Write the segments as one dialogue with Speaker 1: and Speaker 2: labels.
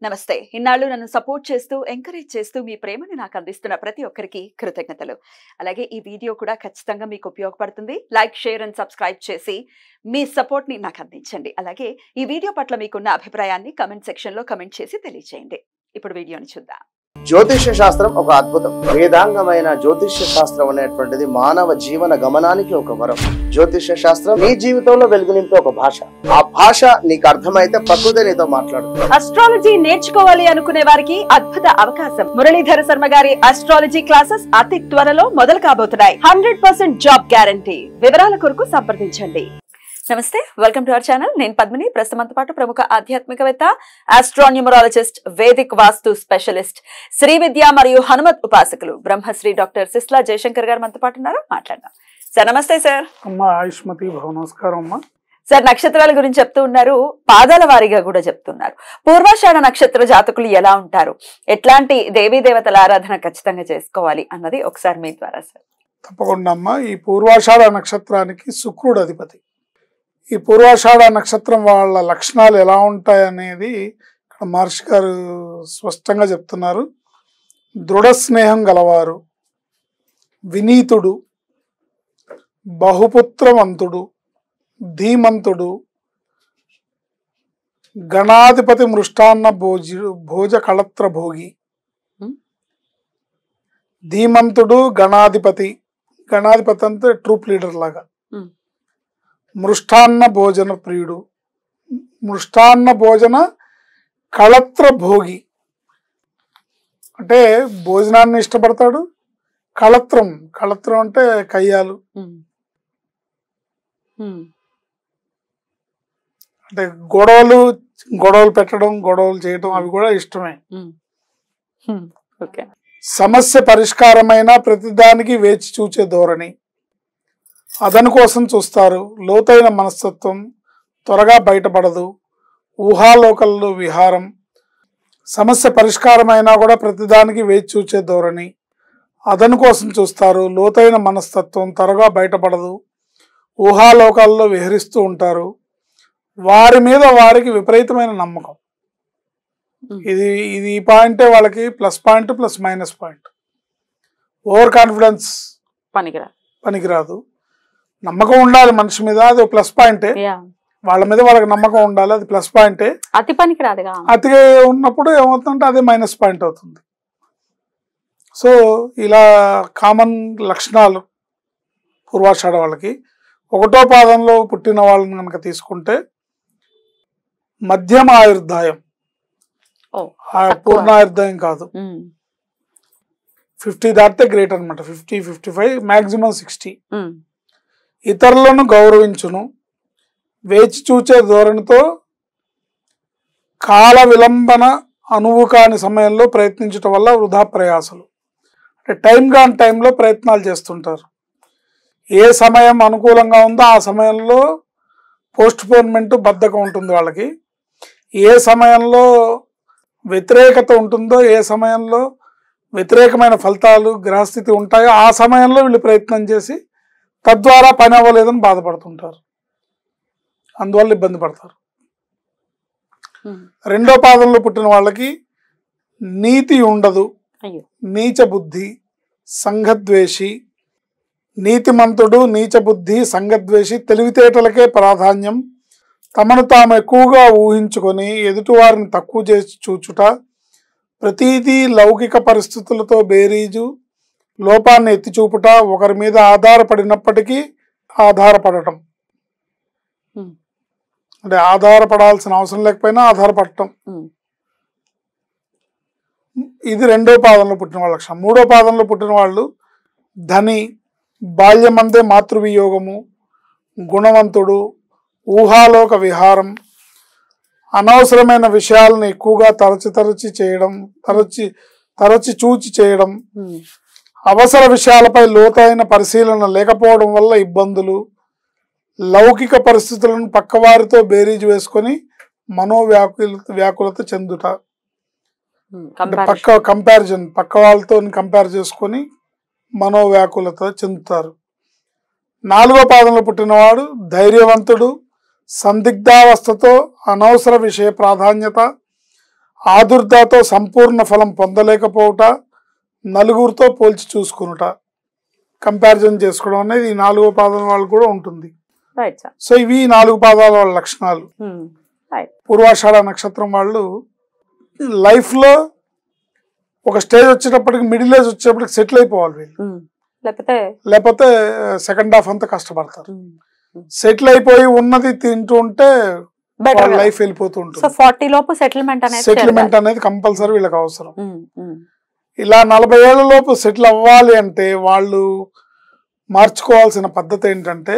Speaker 1: నమస్తే. ఇన్నాళ్ళు నన్ను సపోర్ట్ చేస్తూ, ఎంకరేజ్ చేస్తూ మీ ప్రేమని నాకు అందిస్తున్న ప్రతి ఒక్కరికి కృతజ్ఞతలు. అలాగే ఈ వీడియో కూడా ఖచ్చితంగా మీకు ఉపయోగపడుతుంది. లైక్, షేర్ అండ్ సబ్స్క్రైబ్ చేసి మీ సపోర్ట్‌ని నాకు అందించండి. అలాగే ఈ వీడియో పట్ల మీకున్న అభిప్రాయాన్ని కామెంట్ సెక్షన్‌లో కామెంట్ చేసి తెలియజేయండి. ఇప్పుడు వీడియోని చూద్దాం.
Speaker 2: జ్యోతిష్య శాస్త్రం ఒక అద్భుతం. వేదాంగమైన జ్యోతిష్య శాస్త్రం అనేటువంటిది మానవ జీవన గమనానికి ఒక వరం. జ్యోతిష్య శాస్త్రం నీ జీవితంలో వెలుగునింపే ఒక భాష. ఆ భాష నీకు అర్థమైతే ప్రకృతి నీతో మాట్లాడుతుంది.
Speaker 1: అస్ట్రాలజీ నేర్చుకోవాలి అనుకునే వారికి అద్భుత అవకాశం. మురళీధర శర్మ గారి అస్ట్రాలజీ క్లాసెస్ అతి త్వరలో మొదలు కాబోతున్నాయి. 100% జాబ్ గ్యారంటీ. వివరాల కొరకు సంప్రదించండి. నమస్తే, వెల్కమ్ టు అవర్ ఛానల్. నేను పద్మిని. ప్రస్తుతంతో పాటు ప్రముఖ ఆధ్యాత్మికవేత్త, ఆస్ట్రోన్యూమరాలజిస్ట్, వేదిక్ వాస్తు స్పెషలిస్ట్, శ్రీ విద్య మరియు హనుమత్ ఉపాసకులు బ్రహ్మశ్రీ డాక్టర్ సిస్లా జయశంకర్ గారు మనతో పాటు ఉన్నారు. మాట్లాడదాం. సార్ నమస్తే. సార్
Speaker 3: అమ్మా ఆయుష్మతి భవ. నమస్కారం అమ్మా.
Speaker 1: సార్, నక్షత్రాల గురించి చెప్తూ ఉన్నారు, పాదాల వారీగా కూడా చెప్తున్నారు. పూర్వాషాఢ నక్షత్ర జాతకులు ఎలా ఉంటారు, ఎట్లాంటి దేవీ దేవతల ఆరాధన ఖచ్చితంగా చేసుకోవాలి అన్నది ఒకసారి మీ ద్వారా సార్.
Speaker 3: తప్పకుండా అమ్మా. ఈ పూర్వాషాఢ నక్షత్రానికి శుక్రుడు అధిపతి. ఈ పూర్వాషాఢ నక్షత్రం వాళ్ళ లక్షణాలు ఎలా ఉంటాయనేది ఇక్కడ మహర్షి గారు స్పష్టంగా చెప్తున్నారు. దృఢ స్నేహం గలవారు, వినీతుడు, బహుపుత్రవంతుడు, ధీమంతుడు, గణాధిపతి మృష్టాన్న భోజ కళత్ర భోగి. ధీమంతుడు, గణాధిపతి. గణాధిపతి అంటే ట్రూప్ లీడర్ లాగా. మృష్టాన్న భోజన ప్రియుడు, మృష్టాన్న భోజన కళత్ర భోగి అంటే భోజనాన్ని ఇష్టపడతాడు. కళత్రం, కళత్రం అంటే కయ్యాలు అంటే గొడవలు పెట్టడం, గొడవలు చేయడం అవి కూడా ఇష్టమే. సమస్య పరిష్కారమైన ప్రతిదానికి వేచి చూచే ధోరణి, అదను కోసం చూస్తారు. లోతైన మనస్తత్వం, త్వరగా బయటపడదు. ఊహాలోకల్లో విహారం. సమస్య పరిష్కారమైనా కూడా ప్రతిదానికి వేచి చూచే ధోరణి, అదను కోసం చూస్తారు. లోతైన మనస్తత్వం, త్వరగా బయటపడదు. ఊహాలోకాల్లో విహరిస్తూ ఉంటారు. వారి మీద వారికి విపరీతమైన నమ్మకం. ఇది ఈ పాయింటే వాళ్ళకి plus point plus minus point. Over confidence పనికిరాదు. నమ్మకం ఉండాలి మనిషి మీద, అది ప్లస్ పాయింటే. వాళ్ళ మీద వాళ్ళకి నమ్మకం ఉండాలి, అది ప్లస్ పాయింటే.
Speaker 1: అతి పనికిరాదు.
Speaker 3: అతిగా ఉన్నప్పుడు ఏమవుతుందంటే అదే మైనస్ పాయింట్ అవుతుంది. సో ఇలా కామన్ లక్షణాలు పూర్వాషాఢ వాళ్ళకి. ఒకటో పాదంలో పుట్టిన వాళ్ళని కనుక తీసుకుంటే మధ్యమ ఆయుర్దాయం, పూర్ణాయుర్దాయం కాదు. 50 దాటితే గ్రేట్ అనమాట. 50, 55, మాక్సిమం 60. ఇతరులను గౌరవించును. వేచి చూచే ధోరణితో కాల విలంబన అనువు కాని సమయంలో ప్రయత్నించడం వల్ల వృధా ప్రయాసలు. అంటే టైం కాని టైంలో ప్రయత్నాలు చేస్తుంటారు. ఏ సమయం అనుకూలంగా ఉందో ఆ సమయంలో పోస్ట్ పోన్మెంట్, బద్ధకం ఉంటుంది వాళ్ళకి. ఏ సమయంలో వ్యతిరేకత ఉంటుందో, ఏ సమయంలో వ్యతిరేకమైన ఫలితాలు గ్రహస్థితి ఉంటాయో ఆ సమయంలో వీళ్ళు ప్రయత్నం చేసి తద్వారా పని అవ్వలేదని బాధపడుతుంటారు. అందువల్ల ఇబ్బంది పడతారు. రెండో పాదంలో పుట్టిన వాళ్ళకి నీతి ఉండదు. నీచ బుద్ధి, సంఘద్వేషి. నీతిమంతుడు, నీచ బుద్ధి, సంఘద్వేషి. తెలివితేటలకే ప్రాధాన్యం. తమను తాము ఎక్కువగా ఊహించుకొని ఎదుటివారిని తక్కువ చేసి చూచుట. ప్రతీదీ లౌకిక పరిస్థితులతో బేరీజు, లోపాన్ని ఎత్తి చూపుట. ఒకరి మీద ఆధారపడినప్పటికీ ఆధారపడటం, అంటే ఆధారపడాల్సిన అవసరం లేకపోయినా ఆధారపడటం. ఇది రెండో పాదంలో పుట్టిన వాళ్ళ లక్షణం. మూడో పాదంలో పుట్టిన వాళ్ళు ధని, బాల్యమందే మాతృవియోగము, గుణవంతుడు, ఊహాలోక విహారం. అనవసరమైన విషయాలను ఎక్కువగా తరచి చూచి చేయడం. అవసర విషయాలపై లోతైన పరిశీలన లేకపోవడం వల్ల ఇబ్బందులు. లౌకిక పరిస్థితులను పక్కవారితో బేరీజు వేసుకొని మనోవ్యాకులత చెందుట. కంపారిజన్, పక్క వాళ్ళతో కంపేర్ చేసుకొని మనోవ్యాకులత చెందుతారు. నాలుగో పాదంలో పుట్టినవాడు ధైర్యవంతుడు, సందిగ్ధావస్థతో అనవసర విషయ ప్రాధాన్యత, ఆదుర్దాతో సంపూర్ణ ఫలం పొందలేకపోవుట, నలుగురితో పోల్చి చూసుకునుట, కంపారిజన్ చేసుకోవడం అనేది ఈ 4వ పాదం వాళ్ళు కూడా ఉంటుంది.
Speaker 1: Right sir.
Speaker 3: సో ఇవి 4 పాదాల వాళ్ళ లక్షణాలు. పూర్వాషాఢ నక్షత్రం వాళ్ళు లైఫ్ లో ఒక స్టేజ్ వచ్చేటప్పటికి, మిడిల్ ఏజ్ వచ్చేటప్పటికి సెటిల్ అయిపోవాలి వీళ్ళు, లేకపోతే సెకండ్ హాఫ్ అంతా కష్టపడతారు. సెటిల్ అయిపోయి ఉన్నది తింటూ ఉంటే లైఫ్ వెళ్ళిపోతూ ఉంటుంది.
Speaker 1: 40 లోపు సెటిల్మెంట్
Speaker 3: అనేది కంపల్సరీ వీళ్ళకి అవసరం. ఇలా 40 ఏళ్ల లోపు సెటిల్ అవ్వాలి అంటే వాళ్ళు మార్చుకోవాల్సిన పద్ధతి ఏంటంటే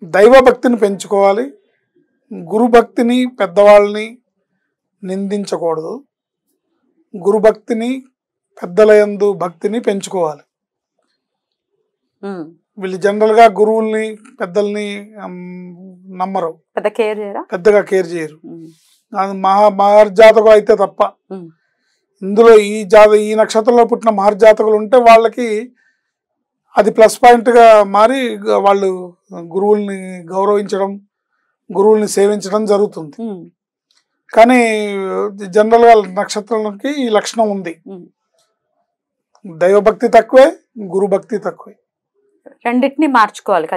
Speaker 3: దైవ భక్తిని పెంచుకోవాలి. గురు భక్తిని, పెద్దవాళ్ళని నిందించకూడదు. గురు భక్తిని, పెద్దల యందు భక్తిని పెంచుకోవాలి. వీళ్ళు జనరల్ గా గురువుల్ని, పెద్దల్ని నమ్మరు, పెద్దగా కేర్ చేయరు. మహర్జాతకులు అయితే తప్ప. ఇందులో ఈ నక్షత్రంలో పుట్టిన మహర్జాతకులు ఉంటే వాళ్ళకి అది ప్లస్ పాయింట్ గా మారి వాళ్ళు గురువుల్ని గౌరవించడం, గురువుల్ని సేవించడం జరుగుతుంది. కానీ జనరల్ గా నక్షత్రాలకి ఈ లక్షణం ఉంది. దైవభక్తి తక్కువే, గురు భక్తి తక్కువే.
Speaker 1: రెండింటిని
Speaker 3: మార్చుకోవాలి.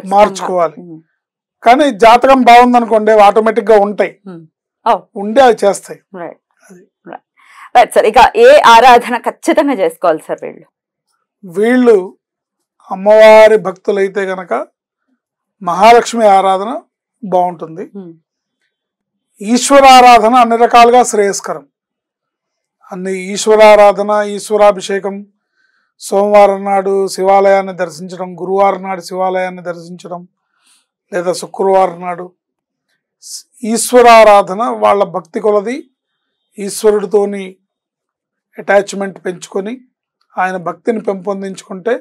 Speaker 3: కానీ జాతకం బాగుందనుకోండి ఆటోమేటిక్ గా ఉంటాయి, ఉండే అవి చేస్తాయి.
Speaker 1: ఇక ఏ ఆరాధన ఖచ్చితంగా చేసుకోవాలి సార్?
Speaker 3: వీళ్ళు అమ్మవారి భక్తులైతే గనక మహాలక్ష్మి ఆరాధన బాగుంటుంది. ఈశ్వరారాధన అన్ని రకాలుగా శ్రేయస్కరం. ఈశ్వరారాధన, ఈశ్వరాభిషేకం, సోమవారం నాడు శివాలయాన్ని దర్శించడం, గురువారం నాడు శివాలయాన్ని దర్శించడం, లేదా శుక్రవారం నాడు ఈశ్వరారాధన వాళ్ళ భక్తి కొలది ఈశ్వరుడితోని అటాచ్మెంట్ పెంచుకొని ఆయన భక్తిని పెంపొందించుకుంటే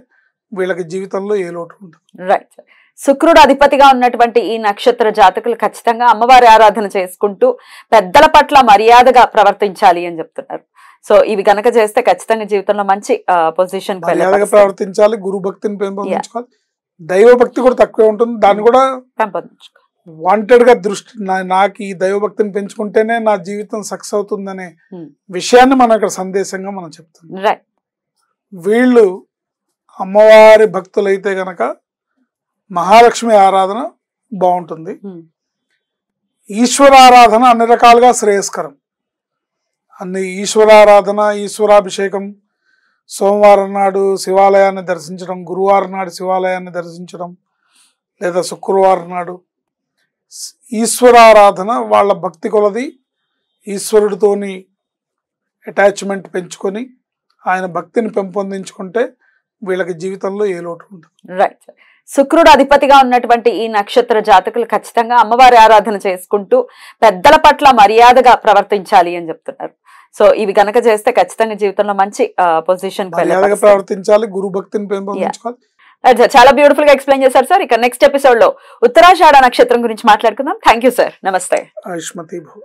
Speaker 3: వీళ్ళకి జీవితంలో ఏ లోటు ఉంటుంది.
Speaker 1: రైట్. శుక్రుడు అధిపతిగా ఉన్నటువంటి ఈ నక్షత్ర జాతకులు ఖచ్చితంగా అమ్మవారి ఆరాధన చేసుకుంటూ పెద్దల పట్ల మర్యాదగా ప్రవర్తించాలి అని చెప్తున్నారు. సో ఇవి గనక చేస్తే ఖచ్చితంగా జీవితంలో మంచి పొజిషన్
Speaker 3: ప్రవర్తించాలి. గురు భక్తిని పెంపొందించుకోవాలి. దైవ భక్తి కూడా తక్కువే ఉంటుంది, దాన్ని కూడా
Speaker 1: పెంపొందించుకోవాలి.
Speaker 3: వాంటెడ్ గా దృష్టి, నాకు ఈ దైవ భక్తిని పెంచుకుంటేనే నా జీవితం సక్సెస్ అవుతుందనే విషయాన్ని మనం ఇక్కడ సందేశంగా మనం చెప్తున్నాం. వీళ్ళు అమ్మవారి భక్తులైతే గనక మహాలక్ష్మి ఆరాధన బాగుంటుంది. ఈశ్వరారాధన అన్ని రకాలుగా శ్రేయస్కరం. ఈశ్వరారాధన, ఈశ్వరాభిషేకం, సోమవారం నాడు శివాలయాన్ని దర్శించడం, గురువారం నాడు శివాలయాన్ని దర్శించడం, లేదా శుక్రవారం నాడు ఈశ్వరారాధన వాళ్ళ భక్తి కొలది ఈశ్వరుడితోని అటాచ్మెంట్ పెంచుకొని ఆయన భక్తిని పెంపొందించుకుంటే వీళ్ళకి జీవితంలో ఏ లోటు ఉంటుంది.
Speaker 1: రైట్. శుక్రుడు అధిపతిగా ఉన్నటువంటి ఈ నక్షత్ర జాతకులు ఖచ్చితంగా అమ్మవారి ఆరాధన చేసుకుంటూ పెద్దల పట్ల మర్యాదగా ప్రవర్తించాలి అని చెప్తున్నారు. సో ఇవి గనక చేస్తే ఖచ్చితంగా జీవితంలో మంచి పొజిషన్
Speaker 3: ప్రవర్తించాలి. గురు భక్తిని పెంపొందించుకోవాలి.
Speaker 1: చాలా బ్యూటిఫుల్ గా ఎక్స్ప్లెయిన్ చేశారు సార్. ఇక నెక్స్ట్ ఎపిసోడ్ లో ఉత్తరాషాఢ నక్షత్రం గురించి మాట్లాడుకుందాం. Thank you sir. నమస్తే.
Speaker 3: ఆయుష్మతి భవ.